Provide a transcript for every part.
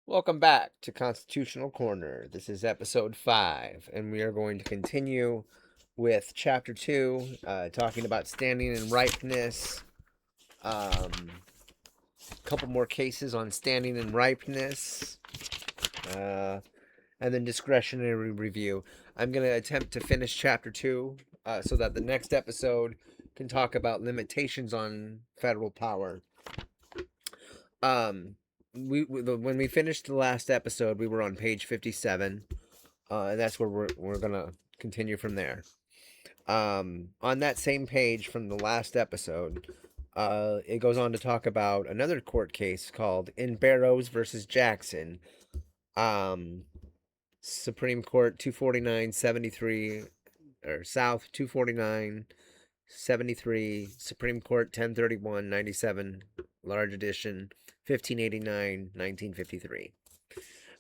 Welcome back to Constitutional Corner. This is episode 5, and we are going to continue with chapter 2, talking about standing and ripeness. A couple more cases on standing and ripeness, uh, and then discretionary review. I'm going to attempt to finish chapter 2 so that the next episode can talk about limitations on federal power. Um, when we finished the last episode, we were on page 57, and that's where we're gonna continue from there. On that same page from the last episode, it goes on to talk about another court case called In Barrows versus Jackson. Um, Supreme Court 249-73, or South 249-73, Supreme Court 1031-97, large edition 1589, 1953.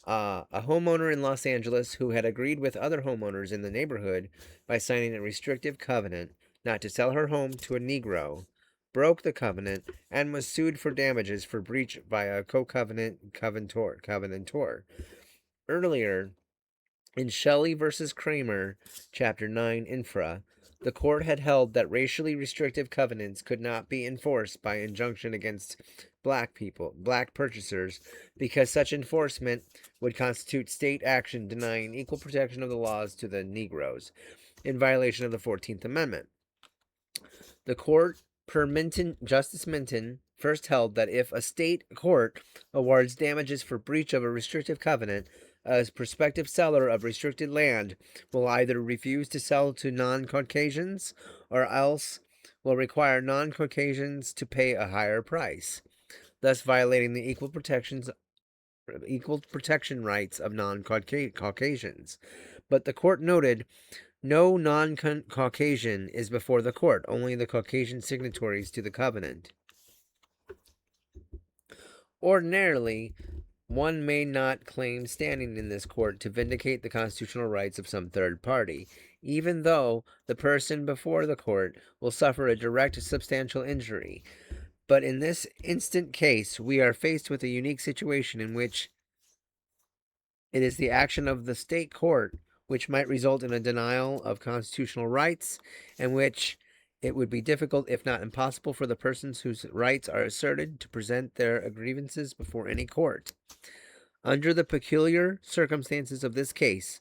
A homeowner in Los Angeles who had agreed with other homeowners in the neighborhood by signing a restrictive covenant not to sell her home to a Negro broke the covenant and was sued for damages for breach by a covenantor. Earlier, in Shelley versus Kramer, Chapter 9, Infra, the court had held that racially restrictive covenants could not be enforced by injunction against black purchasers, because such enforcement would constitute state action denying equal protection of the laws to the Negroes, in violation of the 14th Amendment. The court, per Justice Minton, first held that if a state court awards damages for breach of a restrictive covenant, a prospective seller of restricted land will either refuse to sell to non-Caucasians or else will require non-Caucasians to pay a higher price, thus violating the equal protection rights of non-Caucasians. But the court noted no non-Caucasian is before the court, only the Caucasian signatories to the covenant. Ordinarily, one may not claim standing in this court to vindicate the constitutional rights of some third party, even though the person before the court will suffer a direct substantial injury. But in this instant case, we are faced with a unique situation in which it is the action of the state court which might result in a denial of constitutional rights, and which it would be difficult, if not impossible, for the persons whose rights are asserted to present their grievances before any court. Under the peculiar circumstances of this case,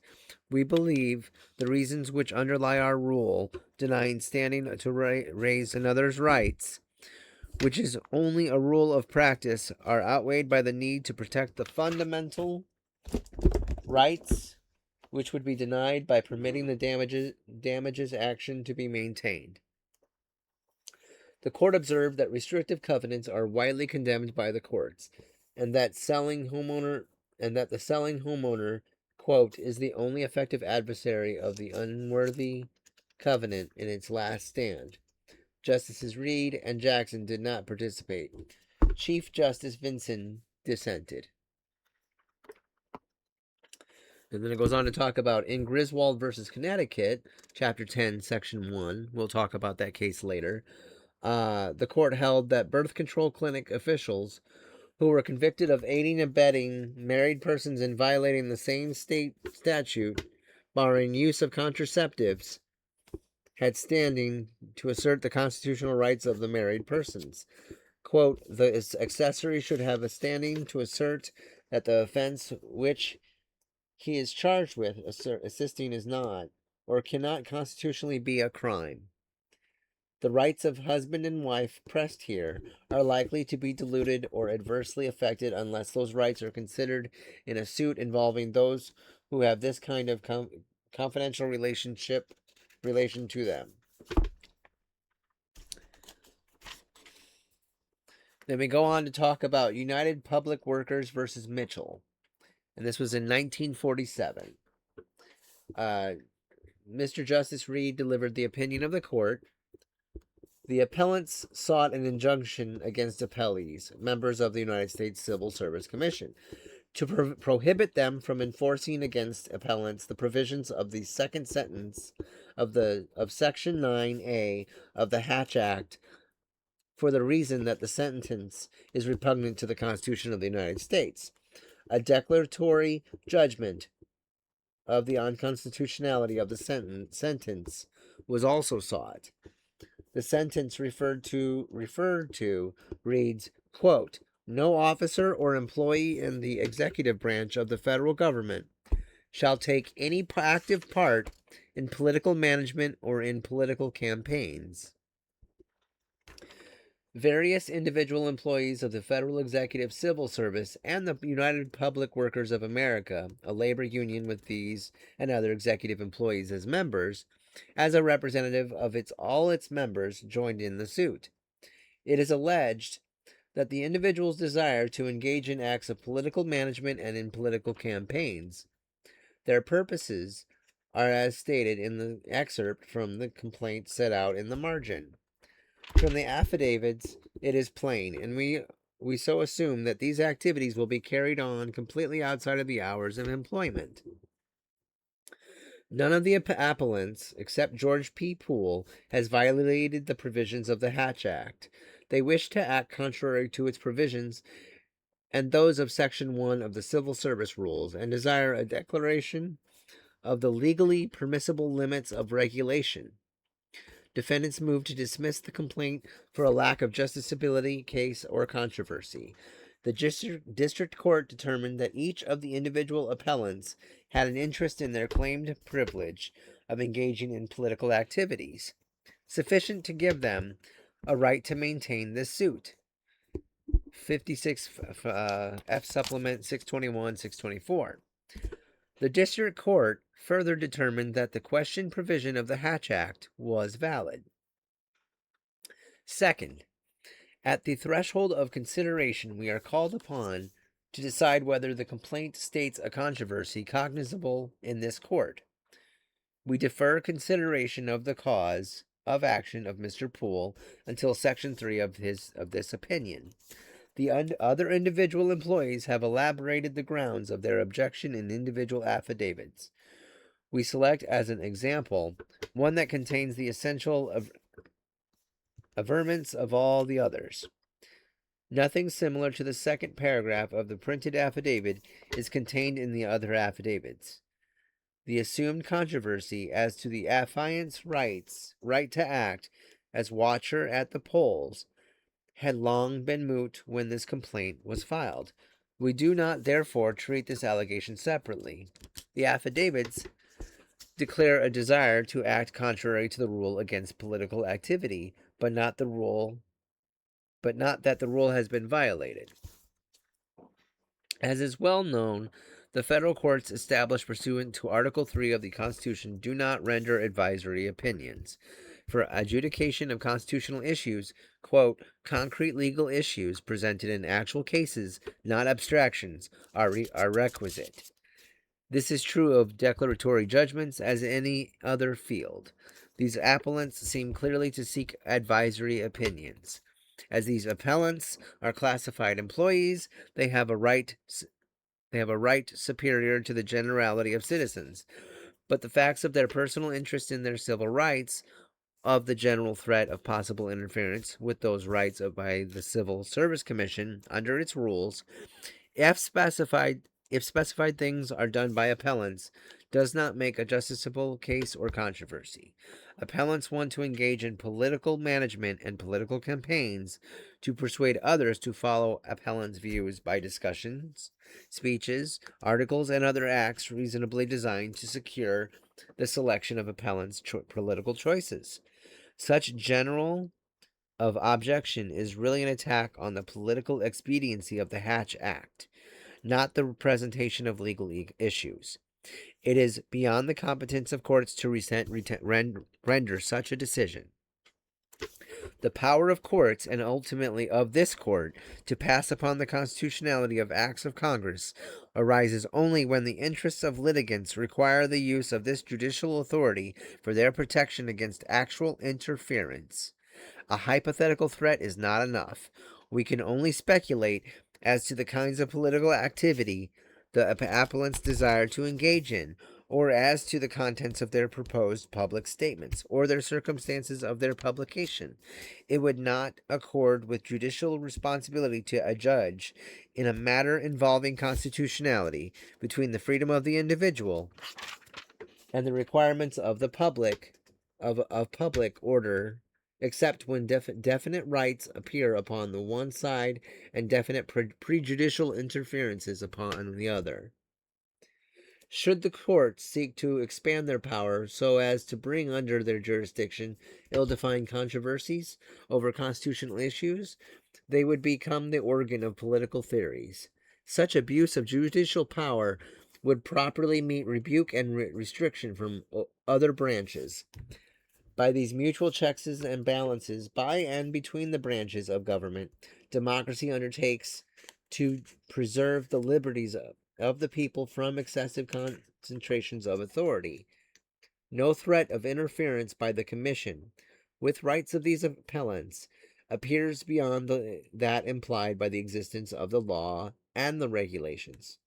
we believe the reasons which underlie our rule denying standing to raise another's rights, which is only a rule of practice, are outweighed by the need to protect the fundamental rights which would be denied by permitting the damages action to be maintained. The court observed that restrictive covenants are widely condemned by the courts, and that the selling homeowner, quote, is the only effective adversary of the unworthy covenant in its last stand. Justices Reed and Jackson did not participate. Chief Justice Vinson dissented. And then it goes on to talk about in Griswold versus Connecticut, Chapter 10, Section 1. We'll talk about that case later. The court held that birth control clinic officials who were convicted of aiding and abetting married persons in violating the same state statute barring use of contraceptives had standing to assert the constitutional rights of the married persons. Quote, the accessory should have a standing to assert that the offense which he is charged with assisting is not, or cannot constitutionally be a crime. The rights of husband and wife pressed here are likely to be diluted or adversely affected unless those rights are considered in a suit involving those who have this kind of confidential relation to them. Then we go on to talk about United Public Workers versus Mitchell. And this was in 1947. Mr. Justice Reed delivered the opinion of the court. The appellants sought an injunction against appellees, members of the United States Civil Service Commission, to prohibit them from enforcing against appellants the provisions of the second sentence of Section 9A of the Hatch Act, for the reason that the sentence is repugnant to the Constitution of the United States. A declaratory judgment of the unconstitutionality of the sentence was also sought. The sentence referred to reads, quote, "No officer or employee in the executive branch of the federal government shall take any active part in political management or in political campaigns." Various individual employees of the Federal Executive Civil Service and the United Public Workers of America, a labor union with these and other executive employees as members, as a representative of all its members, joined in the suit. It is alleged that the individuals desire to engage in acts of political management and in political campaigns. Their purposes are as stated in the excerpt from the complaint set out in the margin. From the affidavits, it is plain, and we so assume that these activities will be carried on completely outside of the hours of employment. None of the appellants, except George P. Poole, has violated the provisions of the Hatch Act. They wish to act contrary to its provisions and those of Section 1 of the Civil Service Rules, and desire a declaration of the legally permissible limits of regulation. Defendants move to dismiss the complaint for a lack of justiciability, case, or controversy. The district court determined that each of the individual appellants had an interest in their claimed privilege of engaging in political activities, sufficient to give them a right to maintain this suit. 56 F Supplement 621, 624. The district court further determined that the questioned provision of the Hatch Act was valid. Second, at the threshold of consideration, we are called upon to decide whether the complaint states a controversy cognizable in this court. We defer consideration of the cause of action of Mr. Poole until Section 3 of this opinion. The other individual employees have elaborated the grounds of their objection in individual affidavits. We select as an example one that contains the essential averments of all the others. Nothing similar to the second paragraph of the printed affidavit is contained in the other affidavits. The assumed controversy as to the affiant's right to act as watcher at the polls had long been moot when this complaint was filed. We do not, therefore, treat this allegation separately. The affidavits declare a desire to act contrary to the rule against political activity, but not that the rule has been violated. As is well known, the federal courts established pursuant to Article 3 of the Constitution do not render advisory opinions. For adjudication of constitutional issues, quote, concrete legal issues presented in actual cases, not abstractions, are requisite. This is true of declaratory judgments as any other field. These appellants seem clearly to seek advisory opinions. As these appellants are classified employees, they have a right superior to the generality of citizens. But the facts of their personal interest in their civil rights, of the general threat of possible interference with those rights by the Civil Service Commission under its rules, if specified things are done by appellants, does not make a justiciable case or controversy. Appellants want to engage in political management and political campaigns to persuade others to follow appellants' views by discussions, speeches, articles, and other acts reasonably designed to secure the selection of appellants' political choices. Such general of objection is really an attack on the political expediency of the Hatch Act, not the presentation of legal issues. It is beyond the competence of courts to render such a decision. The power of courts, and ultimately of this court, to pass upon the constitutionality of acts of Congress arises only when the interests of litigants require the use of this judicial authority for their protection against actual interference. A hypothetical threat is not enough. We can only speculate as to the kinds of political activity the appellants desire to engage in, or as to the contents of their proposed public statements, or their circumstances of their publication. It would not accord with judicial responsibility to a judge in a matter involving constitutionality between the freedom of the individual and the requirements of the public of public order, except when definite rights appear upon the one side and definite prejudicial interferences upon the other. Should the courts seek to expand their power so as to bring under their jurisdiction ill-defined controversies over constitutional issues, they would become the organ of political theories. Such abuse of judicial power would properly meet rebuke and restriction from other branches. By these mutual checks and balances by and between the branches of government, democracy undertakes to preserve the liberties of the people from excessive concentrations of authority. No threat of interference by the Commission with rights of these appellants appears beyond that implied by the existence of the law and the regulations.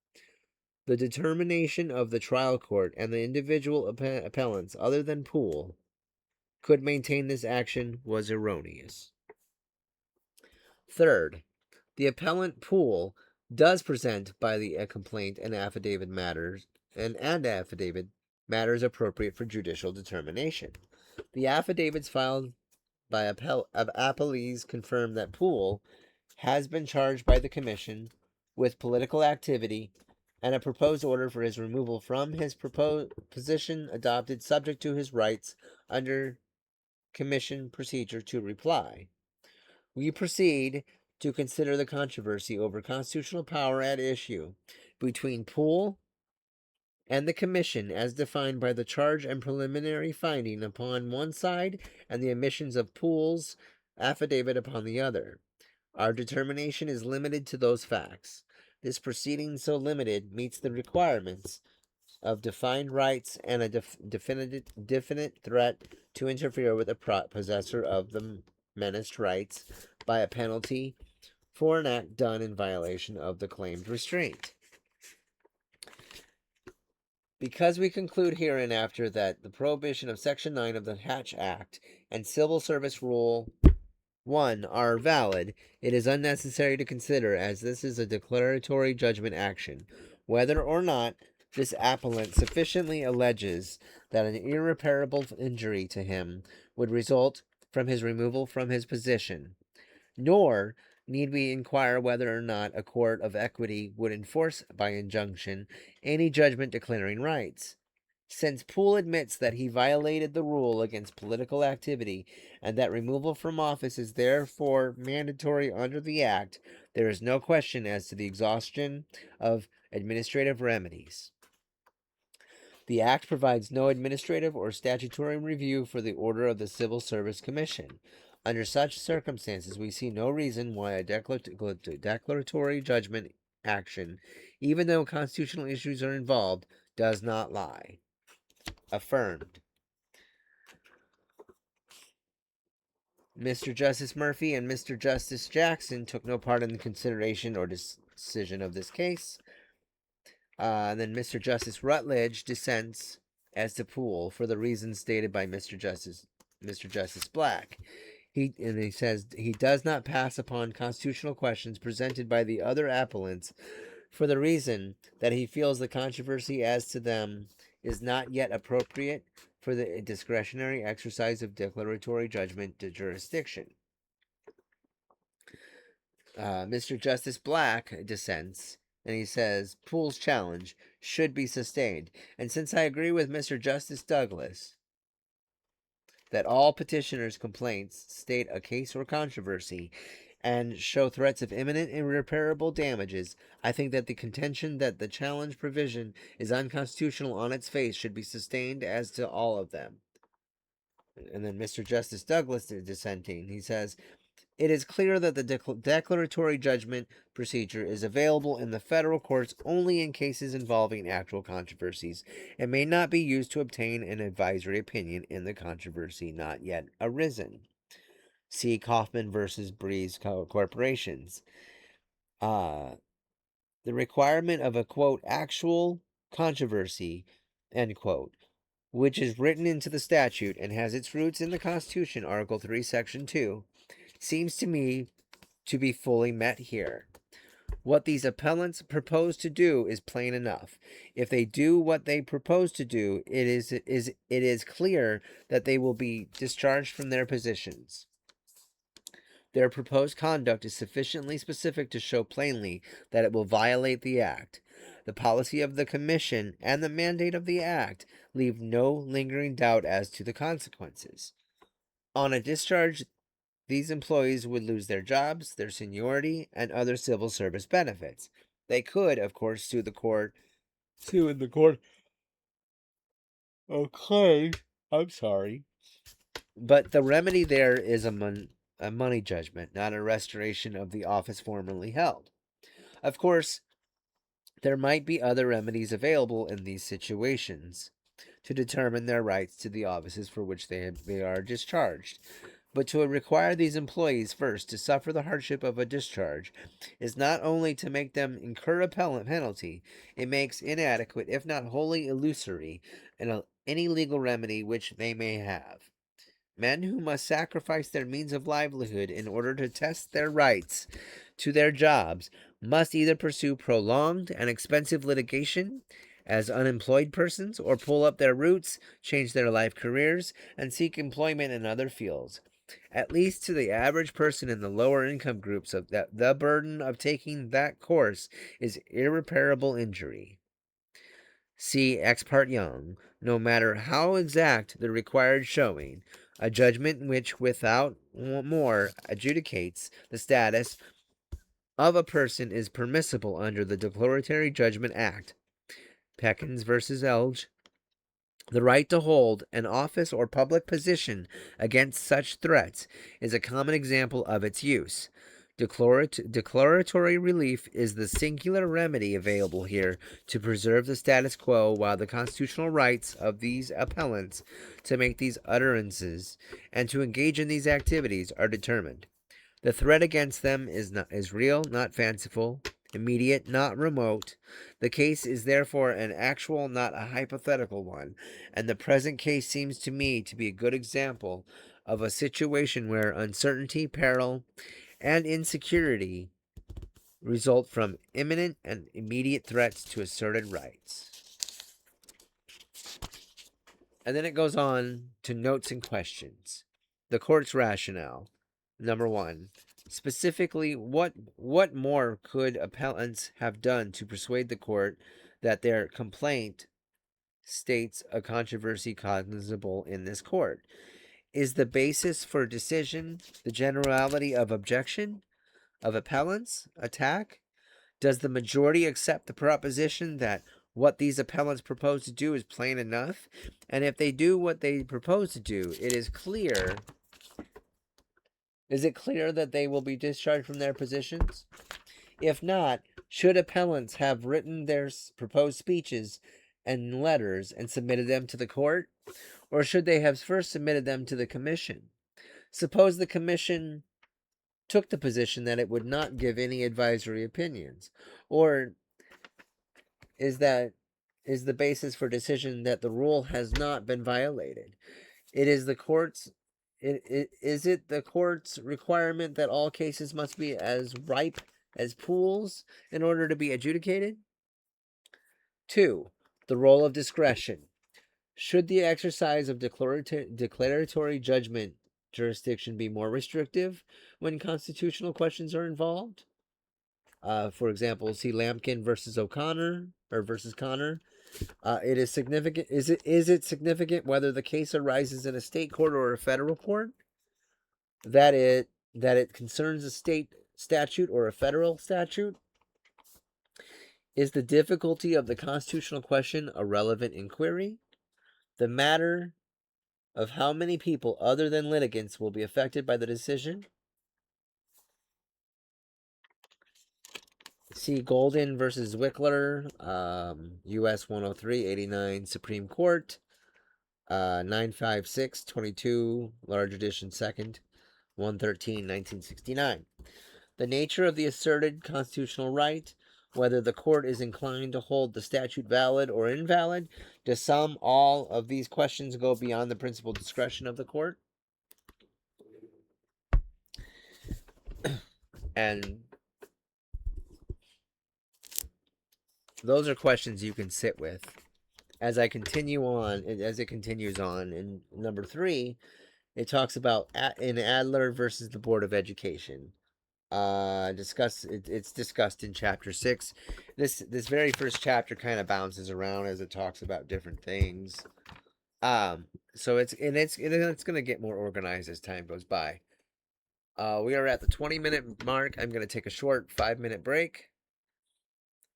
The determination of the trial court and the individual appellants, other than Poole, could maintain this action was erroneous. Third, the appellant Poole does present by the complaint an affidavit matters appropriate for judicial determination. The affidavits filed by appellees confirm that Poole has been charged by the Commission with political activity, and a proposed order for his removal from his proposed position adopted subject to his rights under Commission procedure to reply. We proceed to consider the controversy over constitutional power at issue between Poole and the Commission as defined by the charge and preliminary finding upon one side and the admissions of Poole's affidavit upon the other. Our determination is limited to those facts. This proceeding, so limited, meets the requirements of defined rights and a definite threat to interfere with the possessor of the menaced rights by a penalty for an act done in violation of the claimed restraint. Because we conclude hereinafter that the prohibition of Section 9 of the Hatch Act and Civil Service Rule 1 are valid, it is unnecessary to consider, as this is a declaratory judgment action, whether or not this appellant sufficiently alleges that an irreparable injury to him would result from his removal from his position. Nor need we inquire whether or not a court of equity would enforce by injunction any judgment declaring rights. Since Poole admits that he violated the rule against political activity and that removal from office is therefore mandatory under the Act, there is no question as to the exhaustion of administrative remedies. The Act provides no administrative or statutory review for the order of the Civil Service Commission. Under such circumstances, we see no reason why a declaratory judgment action, even though constitutional issues are involved, does not lie. Affirmed. Mr. Justice Murphy and Mr. Justice Jackson took no part in the consideration or decision of this case. And then Mr. Justice Rutledge dissents as to Poole for the reasons stated by Mr. Justice Black. He says he does not pass upon constitutional questions presented by the other appellants for the reason that he feels the controversy as to them is not yet appropriate for the discretionary exercise of declaratory judgment to jurisdiction. Mr. Justice Black dissents, and he says Poole's challenge should be sustained. And since I agree with Mr. Justice Douglas that all petitioners' complaints state a case or controversy and show threats of imminent irreparable damages, I think that the contention that the challenge provision is unconstitutional on its face should be sustained as to all of them. And then Mr. Justice Douglas is dissenting. He says, it is clear that the declaratory judgment procedure is available in the federal courts only in cases involving actual controversies and may not be used to obtain an advisory opinion in the controversy not yet arisen. See Kaufman versus Breeze Corporations. The requirement of a, quote, actual controversy end quote, which is written into the statute and has its roots in the Constitution, Article 3, Section 2, seems to me to be fully met here. What these appellants propose to do is plain enough. If they do what they propose to do, it is clear that they will be discharged from their positions. Their proposed conduct is sufficiently specific to show plainly that it will violate the Act. The policy of the Commission and the mandate of the Act leave no lingering doubt as to the consequences. On a discharge, these employees would lose their jobs, their seniority, and other civil service benefits. They could, of course, sue in the court of claims. I'm sorry. But the remedy there is a money judgment, not a restoration of the office formerly held. Of course, there might be other remedies available in these situations to determine their rights to the offices for which they are discharged. But to require these employees first to suffer the hardship of a discharge is not only to make them incur a penalty, it makes inadequate, if not wholly illusory, any legal remedy which they may have. Men who must sacrifice their means of livelihood in order to test their rights to their jobs must either pursue prolonged and expensive litigation as unemployed persons or pull up their roots, change their life careers, and seek employment in other fields. At least to the average person in the lower income groups, the burden of taking that course is irreparable injury. See Ex Parte Young. No matter how exact the required showing, a judgment which without more adjudicates the status of a person is permissible under the Declaratory Judgment Act. Peckins versus Elge. The right to hold an office or public position against such threats is a common example of its use. Declaratory relief is the singular remedy available here to preserve the status quo while the constitutional rights of these appellants to make these utterances and to engage in these activities are determined. The threat against them is real, not fanciful, immediate, not remote. The case is therefore an actual, not a hypothetical one, and the present case seems to me to be a good example of a situation where uncertainty, peril, and insecurity result from imminent and immediate threats to asserted rights. And then it goes on to notes and questions. The court's rationale. Number 1. Specifically, what more could appellants have done to persuade the court that their complaint states a controversy cognizable in this court? Is the basis for decision the generality of objection of appellants' attack? Does the majority accept the proposition that what these appellants propose to do is plain enough? And if they do what they propose to do, is it clear that they will be discharged from their positions? If not, should appellants have written their proposed speeches and letters and submitted them to the court? Or should they have first submitted them to the commission? Suppose the commission took the position that it would not give any advisory opinions. Or is the basis for decision that the rule has not been violated? Is it the court's requirement that all cases must be as ripe as pools in order to be adjudicated? 2. The role of discretion. Should the exercise of declaratory judgment jurisdiction be more restrictive when constitutional questions are involved? For example, see Lampkin versus O'Connor or versus Connor. It is significant. Is it significant whether the case arises in a state court or a federal court? That it concerns a state statute or a federal statute? Is the difficulty of the constitutional question a relevant inquiry? The matter of how many people other than litigants will be affected by the decision? See Golden versus Wickler, U.S. 103-89 Supreme Court, 956-22, large edition second, 113-1969. The nature of the asserted constitutional right, whether the court is inclined to hold the statute valid or invalid. To some, all of these questions go beyond the principal discretion of the court. And those are questions you can sit with. As it continues on, in number 3, it talks about in Adler versus the Board of Education. It's discussed in chapter 6. This very first chapter kind of bounces around as it talks about different things. So it's going to get more organized as time goes by. We are at the 20-minute mark. I'm going to take a short 5-minute break.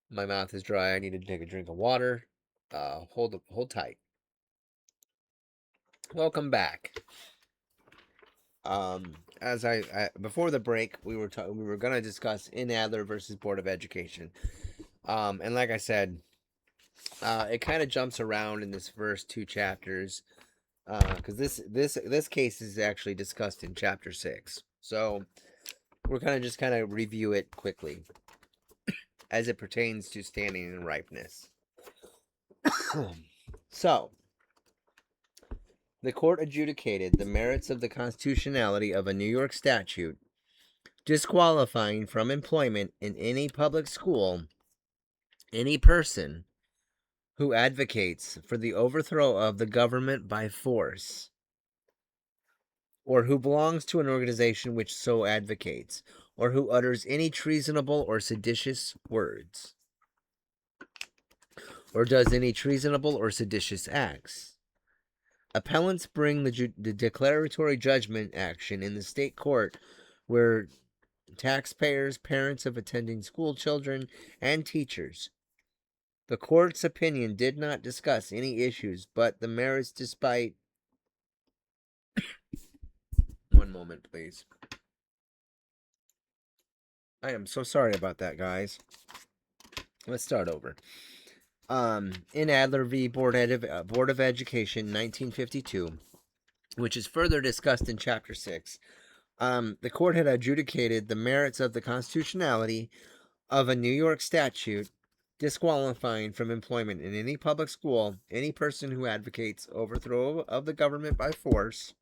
My mouth is dry. I need to take a drink of water. Hold tight. Welcome back. As I before the break, we were going to discuss in Adler versus Board of Education. And like I said, it kind of jumps around in this first 2 chapters, because this case is actually discussed in chapter 6. So we're going to just kind of review it quickly as it pertains to standing and ripeness. So, the court adjudicated the merits of the constitutionality of a New York statute disqualifying from employment in any public school any person who advocates for the overthrow of the government by force, or who belongs to an organization which so advocates, or who utters any treasonable or seditious words, or does any treasonable or seditious acts. Appellants bring the declaratory judgment action in the state court where taxpayers, parents of attending school children, and teachers. The court's opinion did not discuss any issues but the merits despite... One moment, please. I am so sorry about that, guys. Let's start over. In Adler v. Board of Education, 1952, which is further discussed in Chapter 6, the court had adjudicated the merits of the constitutionality of a New York statute disqualifying from employment in any public school any person who advocates overthrow of the government by force,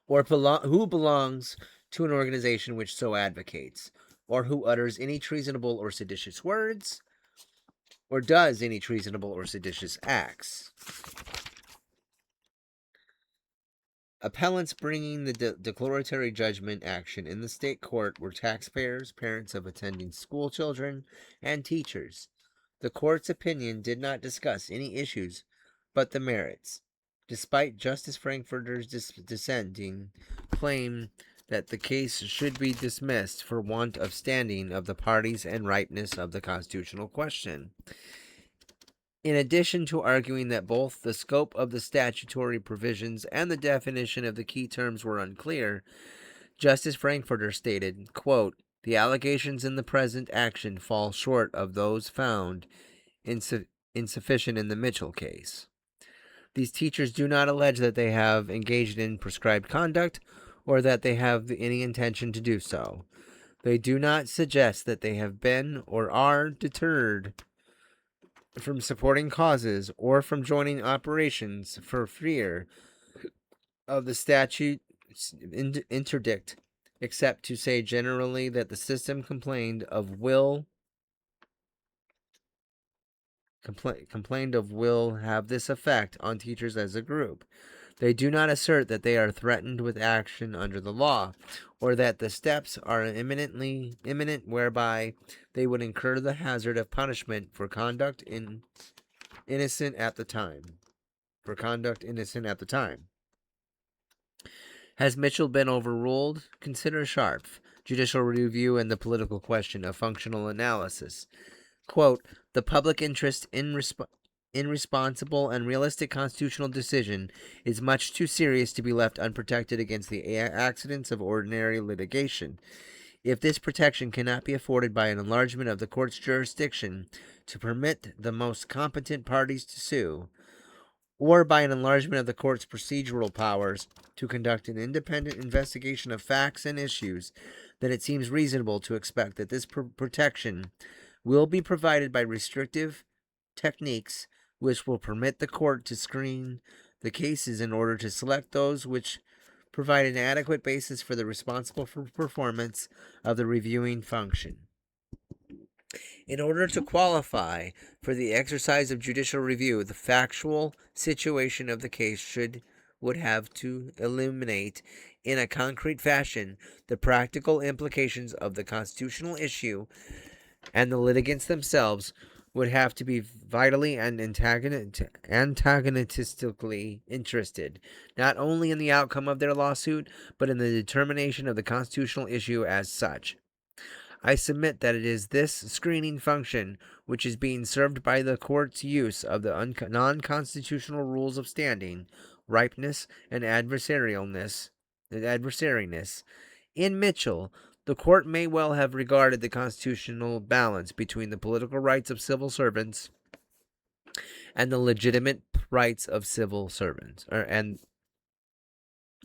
or who belongs to an organization which so advocates, or who utters any treasonable or seditious words, or does any treasonable or seditious acts. Appellants bringing the declaratory judgment action in the state court were taxpayers, parents of attending school children, and teachers. The court's opinion did not discuss any issues but the merits, despite Justice Frankfurter's dissenting claim that the case should be dismissed for want of standing of the parties and ripeness of the constitutional question. In addition to arguing that both the scope of the statutory provisions and the definition of the key terms were unclear, Justice Frankfurter stated, quote, "The allegations in the present action fall short of those found insufficient in the Mitchell case. These teachers do not allege that they have engaged in prescribed conduct or that they have any intention to do so. They do not suggest that they have been or are deterred from supporting causes or from joining operations for fear of the statute's interdict, except to say generally that the system complained of will have this effect on teachers as a group. They do not assert that they are threatened with action under the law, or that the steps are imminent whereby they would incur the hazard of punishment for conduct innocent at the time. Has Mitchell been overruled? Consider Sharp, Judicial Review and the Political Question of Functional Analysis. Quote, "The public interest in responsible and realistic constitutional decision is much too serious to be left unprotected against the accidents of ordinary litigation. If this protection cannot be afforded by an enlargement of the court's jurisdiction to permit the most competent parties to sue, or by an enlargement of the court's procedural powers to conduct an independent investigation of facts and issues, then it seems reasonable to expect that this protection will be provided by restrictive techniques which will permit the court to screen the cases in order to select those which provide an adequate basis for the responsible for performance of the reviewing function. In order to qualify for the exercise of judicial review, the factual situation of the case would have to eliminate in a concrete fashion the practical implications of the constitutional issue, and the litigants themselves would have to be vitally and antagonistically interested, not only in the outcome of their lawsuit, but in the determination of the constitutional issue as such. I submit that it is this screening function which is being served by the court's use of the non-constitutional rules of standing, ripeness, and adversariness. In Mitchell, the court may well have regarded the constitutional balance between the political rights of civil servants and the legitimate rights of civil servants, and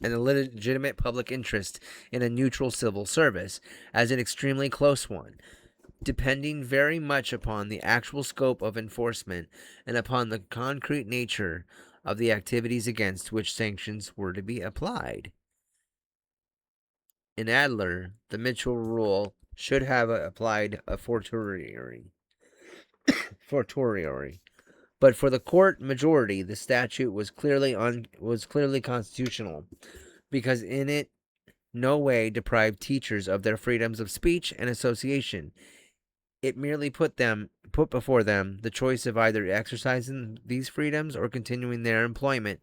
the legitimate public interest in a neutral civil service as an extremely close one, depending very much upon the actual scope of enforcement and upon the concrete nature of the activities against which sanctions were to be applied. In Adler, the Mitchell rule should have applied a fortiori. But for the court majority, the statute was clearly constitutional, because in it no way deprived teachers of their freedoms of speech and association. It merely put before them the choice of either exercising these freedoms or continuing their employment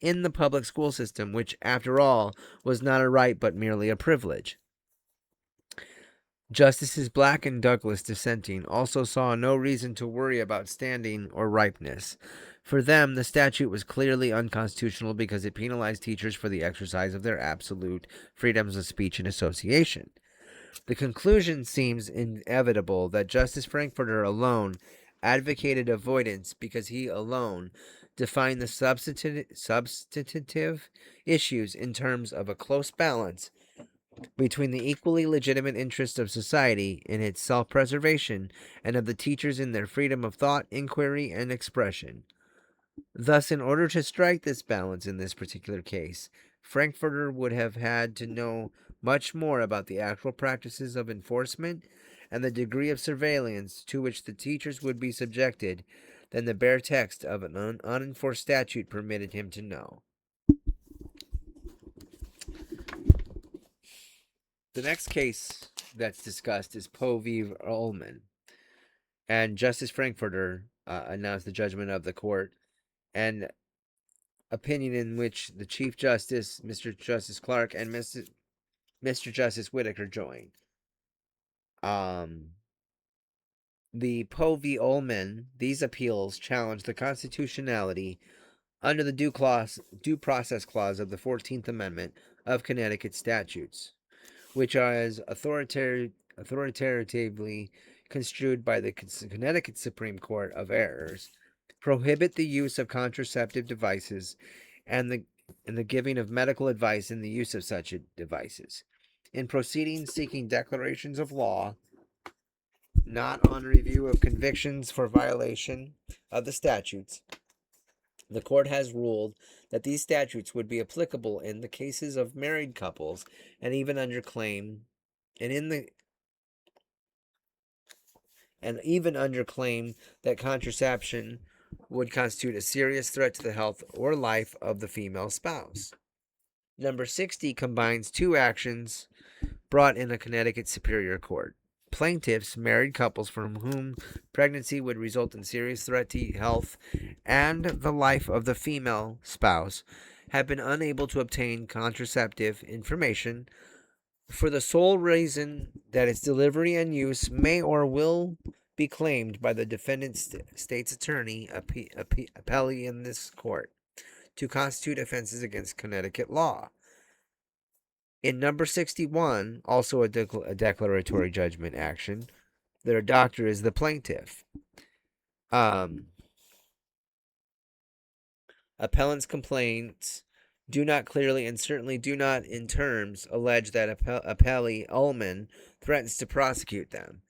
in the public school system, which, after all, was not a right but merely a privilege. Justices Black and Douglas, dissenting, also saw no reason to worry about standing or ripeness. For them, the statute was clearly unconstitutional because it penalized teachers for the exercise of their absolute freedoms of speech and association. The conclusion seems inevitable that Justice Frankfurter alone advocated avoidance because he alone defined the substantive issues in terms of a close balance between the equally legitimate interest of society in its self-preservation and of the teachers in their freedom of thought, inquiry, and expression. Thus, in order to strike this balance in this particular case, Frankfurter would have had to know much more about the actual practices of enforcement and the degree of surveillance to which the teachers would be subjected than the bare text of an unenforced statute permitted him to know. The next case that's discussed is Poe v. Ullman, and Justice Frankfurter announced the judgment of the court, and opinion in which the Chief Justice, Mr. Justice Clark, and Mr. Justice Whitaker joined. The Poe v. Ullman, these appeals challenge the constitutionality under the due process clause of the 14th Amendment of Connecticut statutes, which are as authoritatively construed by the Connecticut Supreme Court of Errors, prohibit the use of contraceptive devices and the giving of medical advice in the use of such devices. In proceedings seeking declarations of law, not on review of convictions for violation of the statutes, the court has ruled that these statutes would be applicable in the cases of married couples and even under claim that contraception would constitute a serious threat to the health or life of the female spouse. Number 60 combines two actions brought in a Connecticut Superior Court. Plaintiffs, married couples from whom pregnancy would result in serious threat to health and the life of the female spouse, have been unable to obtain contraceptive information for the sole reason that its delivery and use may or will be claimed by the defendant state's attorney, appellee in this court, to constitute offenses against Connecticut law. In number 61, also a declaratory judgment action, their doctor is the plaintiff. Appellant's complaints do not clearly and certainly do not in terms allege that appellee Ullman threatens to prosecute them.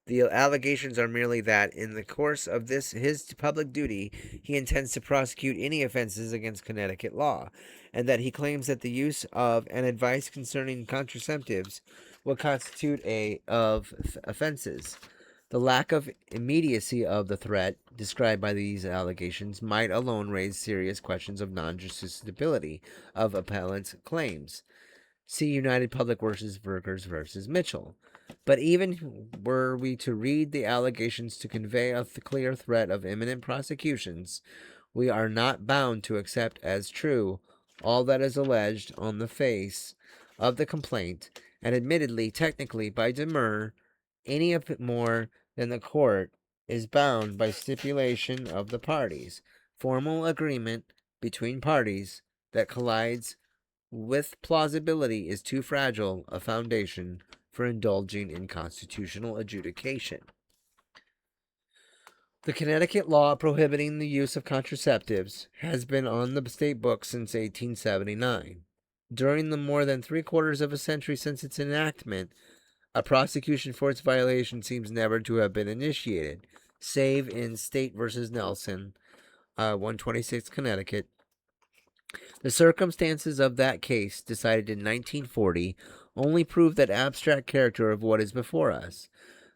The allegations are merely that, in the course of his public duty, he intends to prosecute any offenses against Connecticut law, and that he claims that the use of and advice concerning contraceptives will constitute offenses. The lack of immediacy of the threat described by these allegations might alone raise serious questions of non-justiciability of appellant's claims. See United Public Workers versus Mitchell. But even were we to read the allegations to convey a clear threat of imminent prosecutions, we are not bound to accept as true all that is alleged on the face of the complaint, and admittedly, technically, by demur, any of it more than the court is bound by stipulation of the parties. Formal agreement between parties that collides with plausibility is too fragile a foundation for indulging in constitutional adjudication. The Connecticut law prohibiting the use of contraceptives has been on the state books since 1879. During the more than 3/4 of a century since its enactment, a prosecution for its violation seems never to have been initiated, save in State versus Nelson, 126 Connecticut. The circumstances of that case, decided in 1940, only prove that abstract character of what is before us.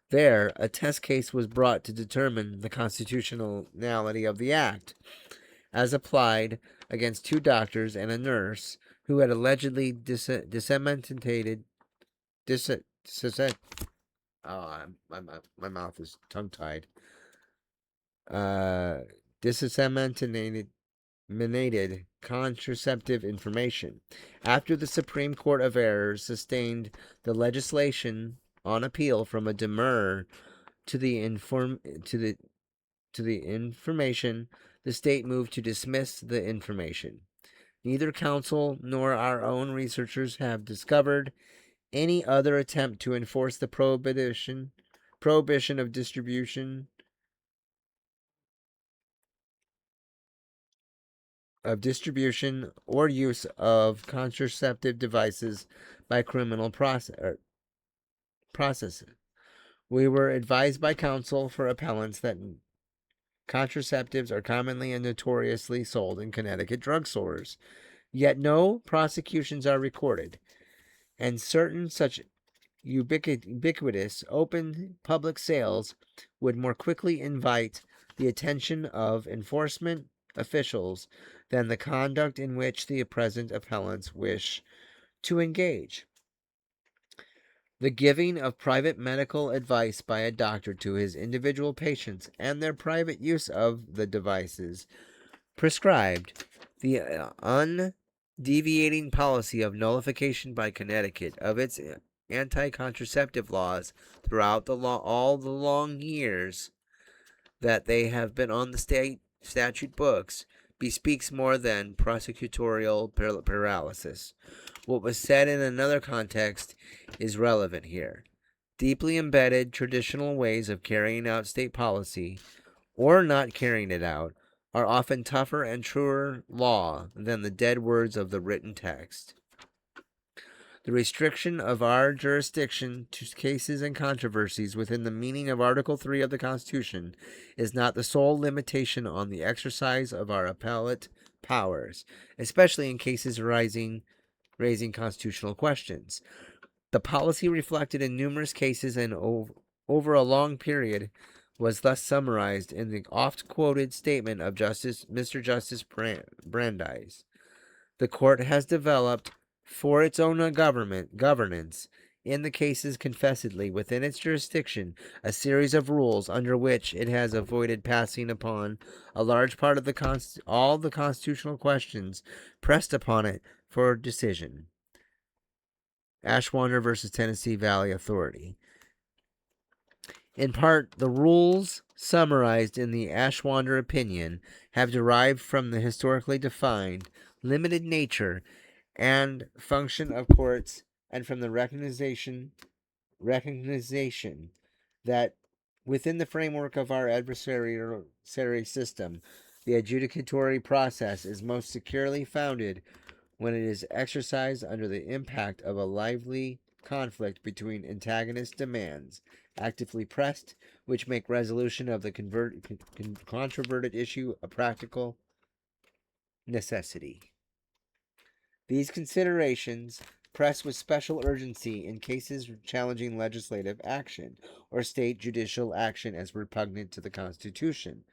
There, a test case was brought to determine the constitutionality of the act, as applied against two doctors and a nurse who had allegedly disseminated. My mouth is tongue tied. Disseminated contraceptive information. After the Supreme Court of Errors sustained the legislation on appeal from a demur to the information, the state moved to dismiss the information. Neither counsel nor our own researchers have discovered any other attempt to enforce the prohibition of distribution or use of contraceptive devices by criminal processes. We were advised by counsel for appellants that contraceptives are commonly and notoriously sold in Connecticut drugstores, yet no prosecutions are recorded, and certain such ubiquitous open public sales would more quickly invite the attention of enforcement officials than the conduct in which the present appellants wish to engage. The giving of private medical advice by a doctor to his individual patients and their private use of the devices prescribed, the undeviating policy of nullification by Connecticut of its anti-contraceptive laws throughout all the long years that they have been on the state statute books bespeaks more than prosecutorial paralysis. What was said in another context is relevant here. Deeply embedded traditional ways of carrying out state policy, or not carrying it out, are often tougher and truer law than the dead words of the written text. The restriction of our jurisdiction to cases and controversies within the meaning of Article 3 of the Constitution is not the sole limitation on the exercise of our appellate powers, especially in cases raising constitutional questions. The policy reflected in numerous cases and over a long period was thus summarized in the oft-quoted statement of Mr. Justice Brandeis. The court has developed, for its own governance, in the cases confessedly within its jurisdiction, a series of rules under which it has avoided passing upon a large part of all the constitutional questions pressed upon it for decision. Ashwander versus Tennessee Valley Authority. In part, the rules summarized in the Ashwander opinion have derived from the historically defined, limited nature and function of courts and from the recognition that within the framework of our adversary system, the adjudicatory process is most securely founded when it is exercised under the impact of a lively conflict between antagonist demands, actively pressed, which make resolution of the controverted issue a practical necessity. These considerations press with special urgency in cases challenging legislative action or state judicial action as repugnant to the Constitution.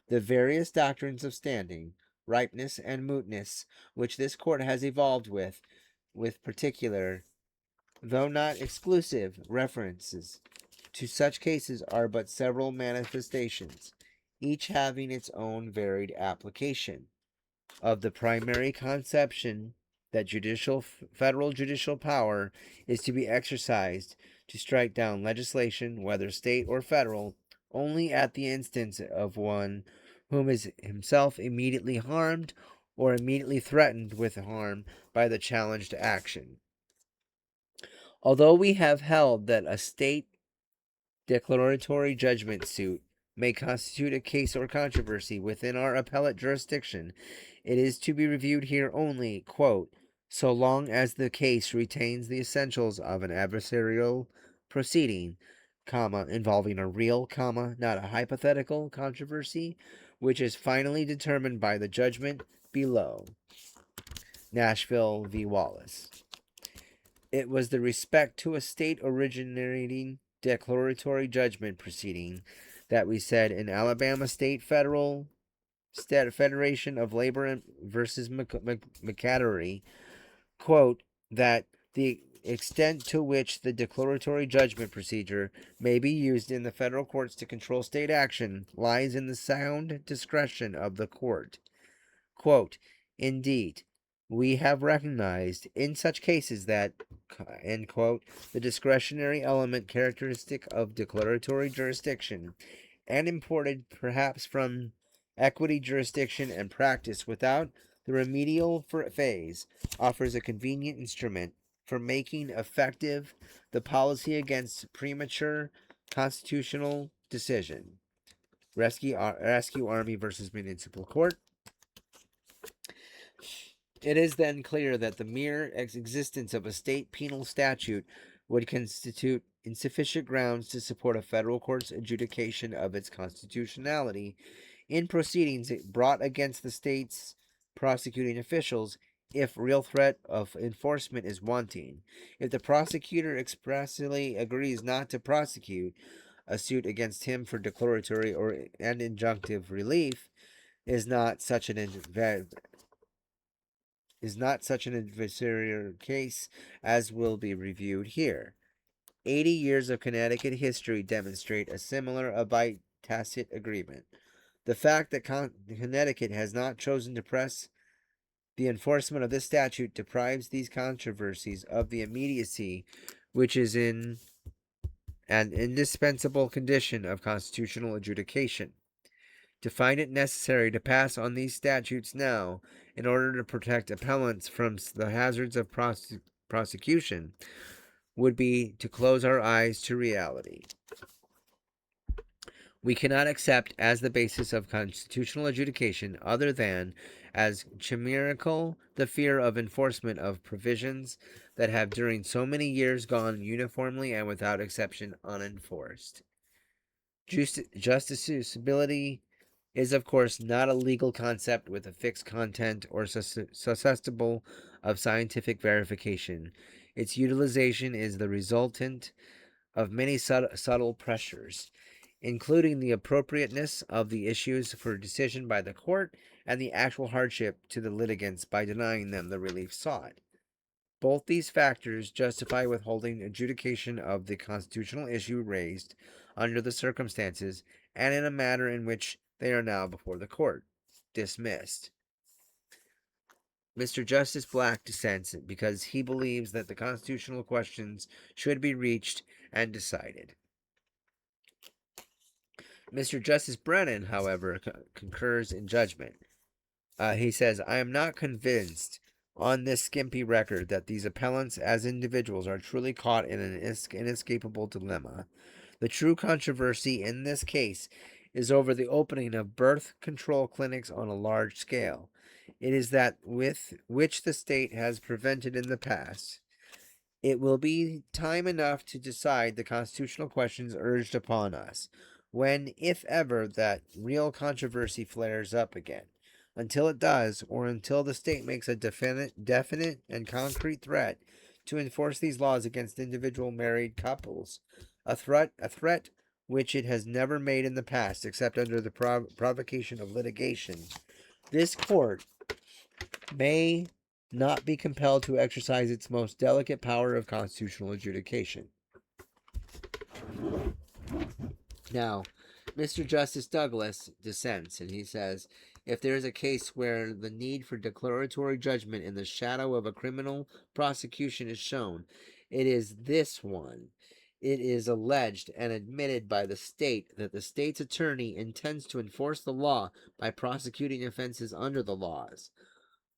The various doctrines of standing, ripeness, and mootness, which this court has evolved with particular, though not exclusive, references to such cases are but several manifestations, each having its own varied application of the primary conception that federal judicial power is to be exercised to strike down legislation, whether state or federal, only at the instance of one whom is himself immediately harmed or immediately threatened with harm by the challenged action. Although we have held that a state declaratory judgment suit may constitute a case or controversy within our appellate jurisdiction, it is to be reviewed here only, quote, so long as the case retains the essentials of an adversarial proceeding, comma, involving a real, comma, not a hypothetical controversy, which is finally determined by the judgment below. Nashville v. Wallace. It was the respect to a state originating declaratory judgment proceeding that we said in Alabama State Federation of Labor versus McCattery, quote, that the extent to which the declaratory judgment procedure may be used in the federal courts to control state action lies in the sound discretion of the court. Quote, indeed, we have recognized in such cases that, end quote, the discretionary element characteristic of declaratory jurisdiction and imported perhaps from equity jurisdiction and practice without the remedial phase offers a convenient instrument for making effective the policy against premature constitutional decision. Rescue Army versus Municipal Court. It is then clear that the mere existence of a state penal statute would constitute insufficient grounds to support a federal court's adjudication of its constitutionality in proceedings brought against the state's prosecuting officials if real threat of enforcement is wanting. If the prosecutor expressly agrees not to prosecute a suit against him for declaratory and injunctive relief, is not such an adversarial case as will be reviewed here. 80 years of Connecticut history demonstrate a similar abide tacit agreement. The fact that Connecticut has not chosen to press the enforcement of this statute deprives these controversies of the immediacy which is in an indispensable condition of constitutional adjudication. To find it necessary to pass on these statutes now in order to protect appellants from the hazards of prosecution would be to close our eyes to reality. We cannot accept as the basis of constitutional adjudication other than as chimerical the fear of enforcement of provisions that have during so many years gone uniformly and without exception unenforced. Justiciability is, of course, not a legal concept with a fixed content or susceptible of scientific verification. Its utilization is the resultant of many subtle pressures, including the appropriateness of the issues for decision by the court and the actual hardship to the litigants by denying them the relief sought. Both these factors justify withholding adjudication of the constitutional issue raised under the circumstances and in a manner in which they are now before the court. Dismissed. Mr. Justice Black dissents because he believes that the constitutional questions should be reached and decided. Mr. Justice Brennan, however, concurs in judgment. He says, I am not convinced on this skimpy record that these appellants as individuals are truly caught in an inescapable dilemma. The true controversy in this case is over the opening of birth control clinics on a large scale. It is that with which the state has prevented in the past. It will be time enough to decide the constitutional questions urged upon us, when, if ever, that real controversy flares up again. Until it does, or until the state makes a definite and concrete threat to enforce these laws against individual married couples, a threat which it has never made in the past, except under the provocation of litigation, this court may not be compelled to exercise its most delicate power of constitutional adjudication. Now, Mr. Justice Douglas dissents, and he says, if there is a case where the need for declaratory judgment in the shadow of a criminal prosecution is shown, it is this one. It is alleged and admitted by the state that the state's attorney intends to enforce the law by prosecuting offenses under the laws.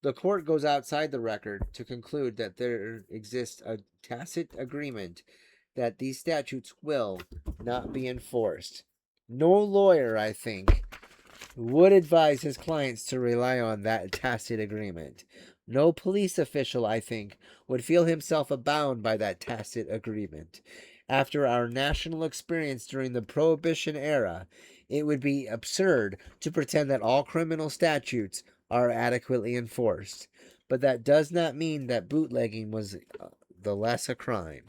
The court goes outside the record to conclude that there exists a tacit agreement that these statutes will not be enforced. No lawyer, I think, would advise his clients to rely on that tacit agreement. No police official, I think, would feel himself bound by that tacit agreement. After our national experience during the Prohibition era, it would be absurd to pretend that all criminal statutes are adequately enforced. But that does not mean that bootlegging was the less a crime.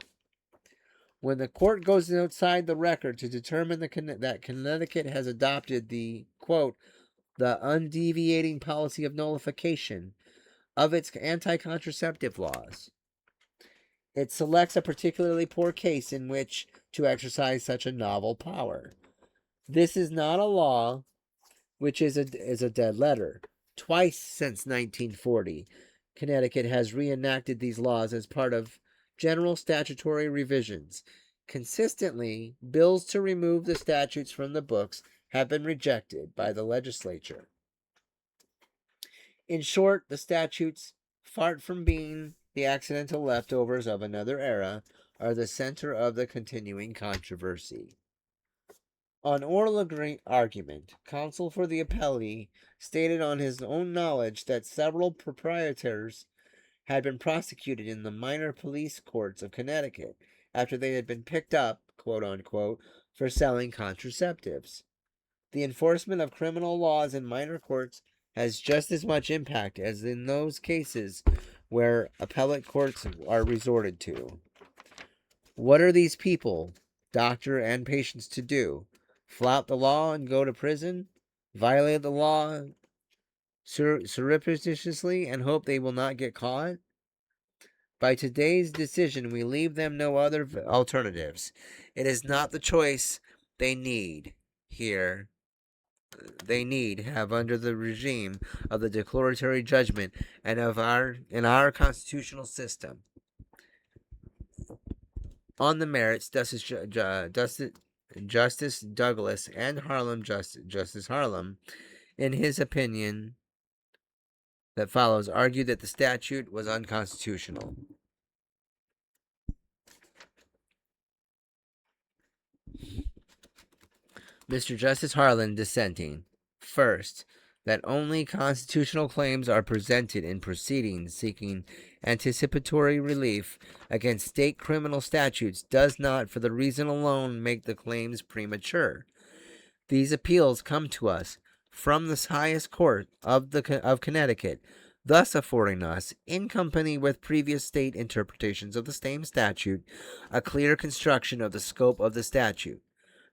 When the court goes outside the record to determine that Connecticut has adopted the, quote, the undeviating policy of nullification of its anti-contraceptive laws, it selects a particularly poor case in which to exercise such a novel power. This is not a law which is a dead letter. Twice since 1940, Connecticut has reenacted these laws as part of general statutory revisions. Consistently, bills to remove the statutes from the books have been rejected by the legislature. In short, the statutes, far from being the accidental leftovers of another era, are the center of the continuing controversy. On oral argument, counsel for the appellee stated on his own knowledge that several proprietors had been prosecuted in the minor police courts of Connecticut after they had been picked up, quote unquote, for selling contraceptives. The enforcement of criminal laws in minor courts has just as much impact as in those cases where appellate courts are resorted to. What are these people, doctor and patients, to do? Flout the law and go to prison? Violate the law surreptitiously and hope they will not get caught? By today's decision, we leave them no other alternatives. It is not the choice they need here. They have under the regime of the declaratory judgment and of our constitutional system. On the merits, Justice Douglas and Justice Harlem, in his opinion that follows, argued that the statute was unconstitutional. Mr. Justice Harlan dissenting. First, that only constitutional claims are presented in proceedings seeking anticipatory relief against state criminal statutes does not, for the reason alone, make the claims premature. These appeals come to us from the highest court of Connecticut, thus affording us, in company with previous state interpretations of the same statute, a clear construction of the scope of the statute.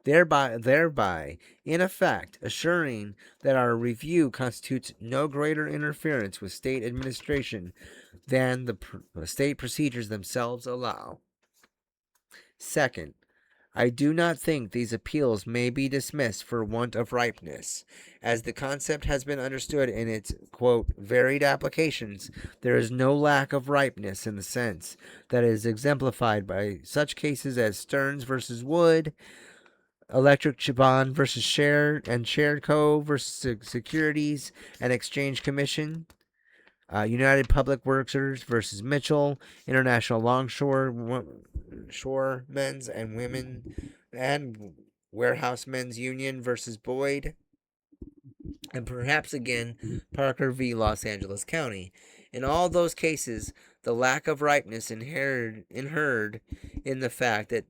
Thereby, in effect, assuring that our review constitutes no greater interference with state administration than the state procedures themselves allow. Second, I do not think these appeals may be dismissed for want of ripeness. As the concept has been understood in its, quote, varied applications, there is no lack of ripeness in the sense that is exemplified by such cases as Stearns versus Wood, Electric Chabon versus Shared Co. versus Securities and Exchange Commission, United Public Workers versus Mitchell, International Longshore Men's and Women and Warehouse Men's Union versus Boyd, and perhaps again Parker v. Los Angeles County. In all those cases, The lack of ripeness inherent in the fact that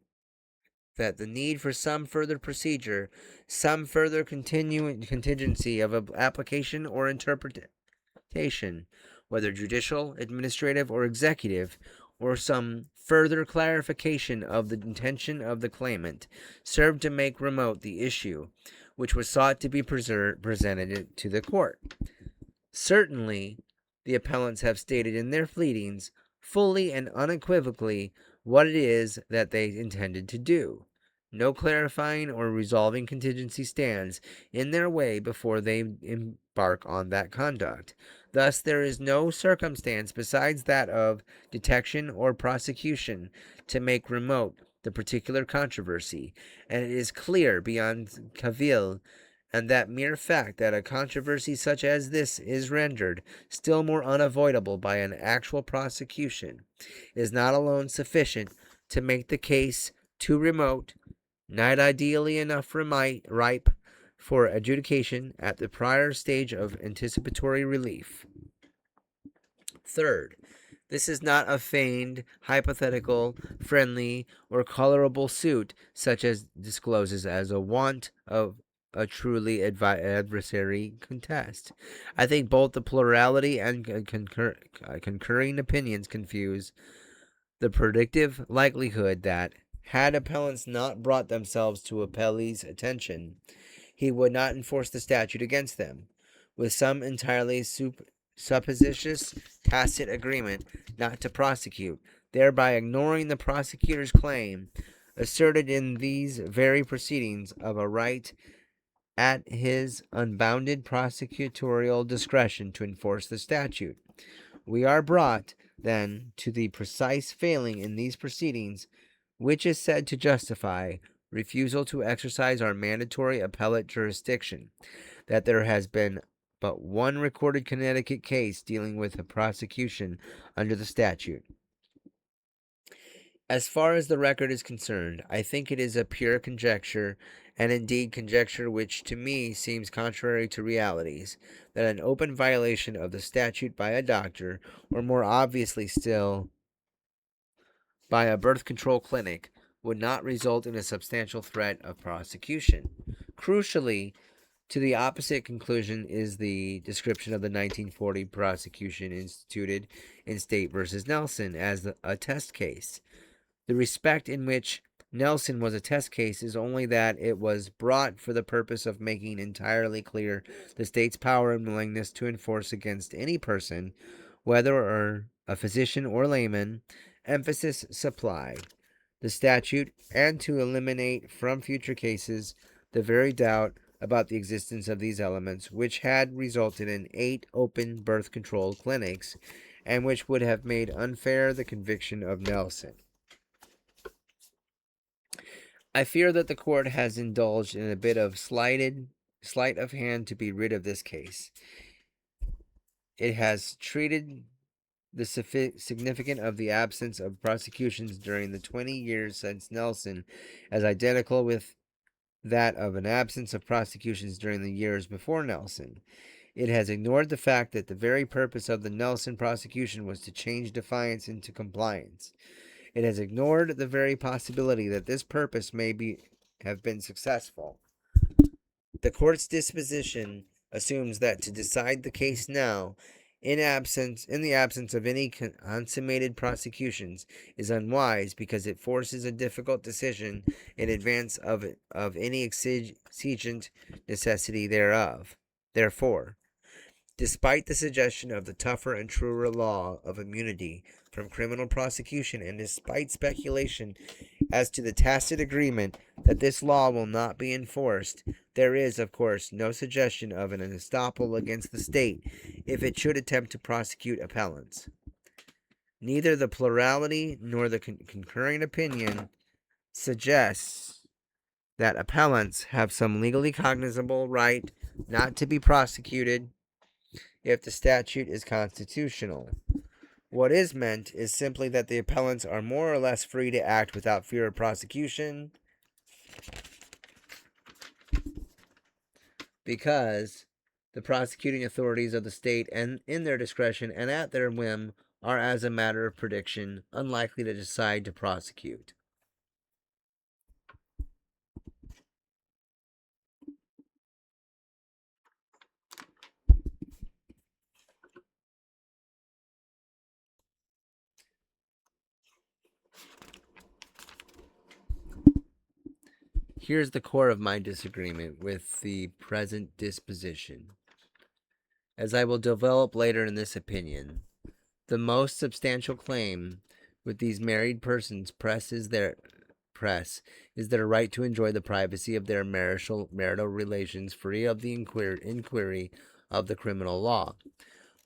the need for some further procedure, some further contingency of application or interpretation, whether judicial, administrative, or executive, or some further clarification of the intention of the claimant, served to make remote the issue which was sought to be presented to the court. Certainly, the appellants have stated in their pleadings fully and unequivocally what it is that they intended to do. No clarifying or resolving contingency stands in their way before they embark on that conduct. Thus, there is no circumstance besides that of detection or prosecution to make remote the particular controversy, and it is clear beyond cavil and that mere fact that a controversy such as this is rendered still more unavoidable by an actual prosecution is not alone sufficient to make the case too remote, not ideally enough ripe for adjudication at the prior stage of anticipatory relief. Third, this is not a feigned, hypothetical, friendly, or colorable suit such as discloses as a want of a truly adversary contest. I think both the plurality and concurring opinions confuse the predictive likelihood that, had appellants not brought themselves to appellee's attention, he would not enforce the statute against them, with some entirely supposititious tacit agreement not to prosecute, thereby ignoring the prosecutor's claim, asserted in these very proceedings, of a right at his unbounded prosecutorial discretion to enforce the statute. We are brought, then, to the precise failing in these proceedings which is said to justify refusal to exercise our mandatory appellate jurisdiction, that there has been but one recorded Connecticut case dealing with a prosecution under the statute. As far as the record is concerned, I think it is a pure conjecture, and indeed conjecture which to me seems contrary to realities, that an open violation of the statute by a doctor, or more obviously still, by a birth control clinic, would not result in a substantial threat of prosecution. Crucially, to the opposite conclusion is the description of the 1940 prosecution instituted in State v. Nelson as a test case. The respect in which Nelson was a test case is only that it was brought for the purpose of making entirely clear the state's power and willingness to enforce against any person, whether or a physician or layman, emphasis supplied the statute, and to eliminate from future cases the very doubt about the existence of these elements, which had resulted in 8 open birth control clinics, and which would have made unfair the conviction of Nelson. I fear that the court has indulged in a bit of sleight of hand to be rid of this case. It has treated the significance of the absence of prosecutions during the 20 years since Nelson as identical with that of an absence of prosecutions during the years before Nelson. It has ignored the fact that the very purpose of the Nelson prosecution was to change defiance into compliance. It has ignored the very possibility that this purpose may have been successful. The court's disposition assumes that to decide the case now, in the absence of any consummated prosecutions, is unwise, because it forces a difficult decision in advance of any exigent necessity thereof. Therefore, despite the suggestion of the tougher and truer law of immunity from criminal prosecution, and despite speculation as to the tacit agreement that this law will not be enforced, there is, of course, no suggestion of an estoppel against the state if it should attempt to prosecute appellants. Neither the plurality nor the concurring opinion suggests that appellants have some legally cognizable right not to be prosecuted if the statute is constitutional. What is meant is simply that the appellants are more or less free to act without fear of prosecution, because the prosecuting authorities of the state, and in their discretion and at their whim, are, as a matter of prediction, unlikely to decide to prosecute. Here's the core of my disagreement with the present disposition. As I will develop later in this opinion, the most substantial claim with these married persons is their right to enjoy the privacy of their marital relations free of the inquiry of the criminal law,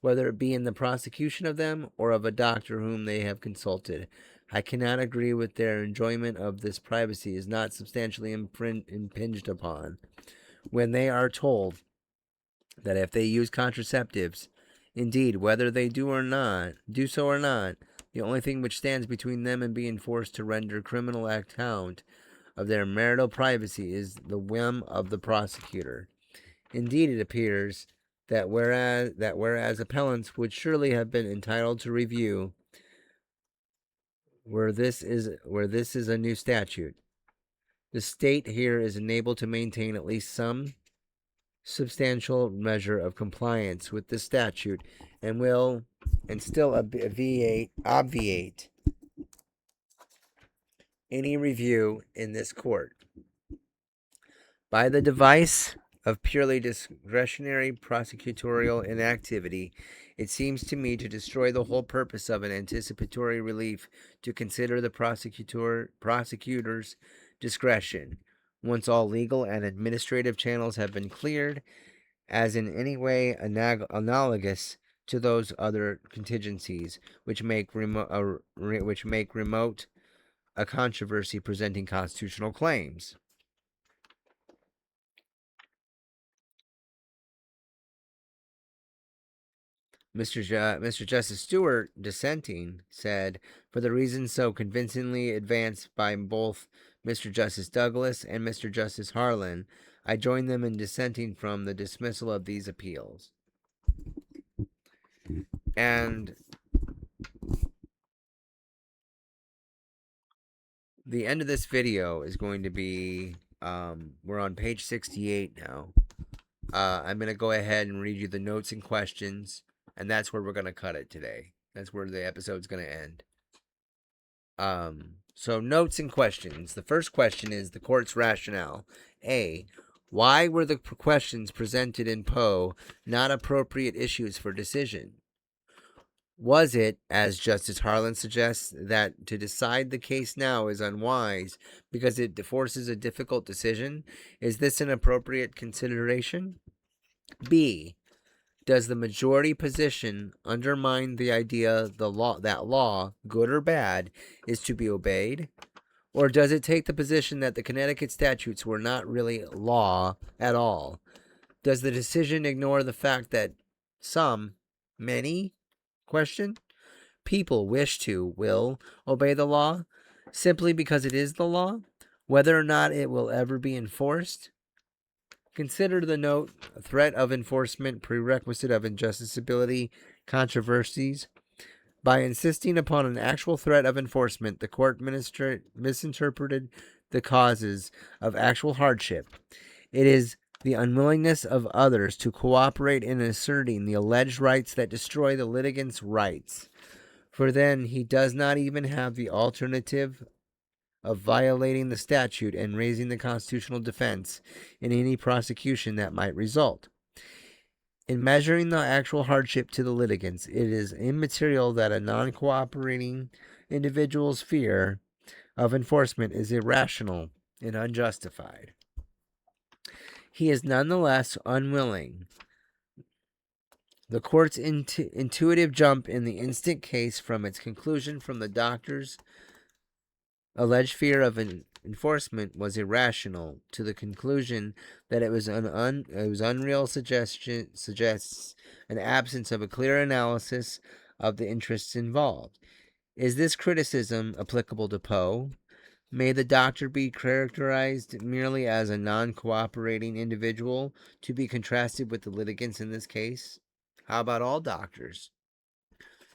whether it be in the prosecution of them or of a doctor whom they have consulted. I cannot agree with their enjoyment of this privacy is not substantially impinged upon when they are told that if they use contraceptives, indeed, whether they do so or not, the only thing which stands between them and being forced to render criminal account of their marital privacy is the whim of the prosecutor. Indeed, it appears that whereas appellants would surely have been entitled to review where this is a new statute, the state here is enabled to maintain at least some substantial measure of compliance with the statute and will still obviate any review in this court. By the device of purely discretionary prosecutorial inactivity, it seems to me to destroy the whole purpose of an anticipatory relief to consider the prosecutor's discretion, once all legal and administrative channels have been cleared, as in any way analogous to those other contingencies which make remote a controversy presenting constitutional claims. Mr. Justice Stewart, dissenting, said, for the reasons so convincingly advanced by both Mr. Justice Douglas and Mr. Justice Harlan, I join them in dissenting from the dismissal of these appeals. And the end of this video is going to be, we're on page 68 now. I'm going to go ahead and read you the notes and questions, and that's where we're going to cut it today. That's where the episode's going to end. So notes and questions. The first question is the court's rationale. A, why were the questions presented in Poe not appropriate issues for decision? Was it, as Justice Harlan suggests, that to decide the case now is unwise because it forces a difficult decision? Is this an appropriate consideration? B, does the majority position undermine the idea that law, good or bad, is to be obeyed? Or does it take the position that the Connecticut statutes were not really law at all? Does the decision ignore the fact that many, people will obey the law simply because it is the law, whether or not it will ever be enforced? Consider the note, threat of enforcement, prerequisite of injusticiability controversies. By insisting upon an actual threat of enforcement, the court misinterpreted the causes of actual hardship. It is the unwillingness of others to cooperate in asserting the alleged rights that destroy the litigant's rights. For then he does not even have the alternative of violating the statute and raising the constitutional defense in any prosecution that might result. In measuring the actual hardship to the litigants, it is immaterial that a non-cooperating individual's fear of enforcement is irrational and unjustified. He is nonetheless unwilling. The court's intuitive jump in the instant case from its conclusion from the doctor's alleged fear of enforcement was irrational to the conclusion that it was unreal suggests an absence of a clear analysis of the interests involved. Is this criticism applicable to Poe? May the doctor be characterized merely as a non-cooperating individual to be contrasted with the litigants in this case? How about all doctors?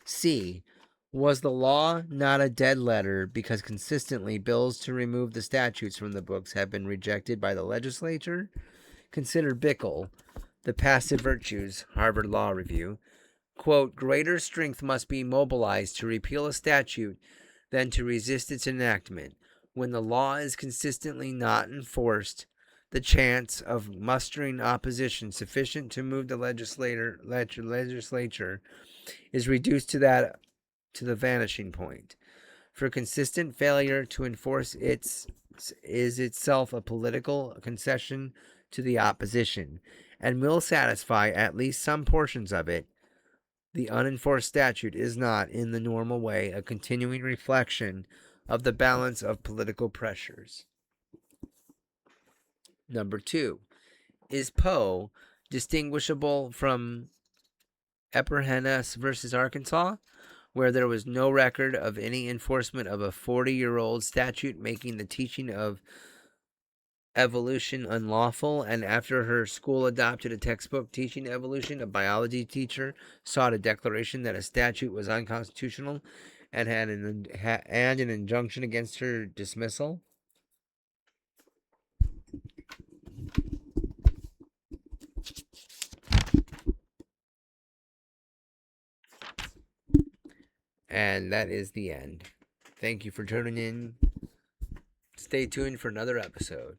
C. Was the law not a dead letter because consistently bills to remove the statutes from the books have been rejected by the legislature? Consider Bickle, The Passive Virtues, Harvard Law Review. Quote, greater strength must be mobilized to repeal a statute than to resist its enactment. When the law is consistently not enforced, the chance of mustering opposition sufficient to move the legislature is reduced to the vanishing point. For consistent failure to enforce is itself a political concession to the opposition, and will satisfy at least some portions of it. The unenforced statute is not, in the normal way, a continuing reflection of the balance of political pressures. Number 2. Is Poe distinguishable from Ep5 versus Arkansas, where there was no record of any enforcement of a 40-year-old statute making the teaching of evolution unlawful, and after her school adopted a textbook teaching evolution, a biology teacher sought a declaration that a statute was unconstitutional and had an injunction against her dismissal? And that is the end. Thank you for tuning in. Stay tuned for another episode.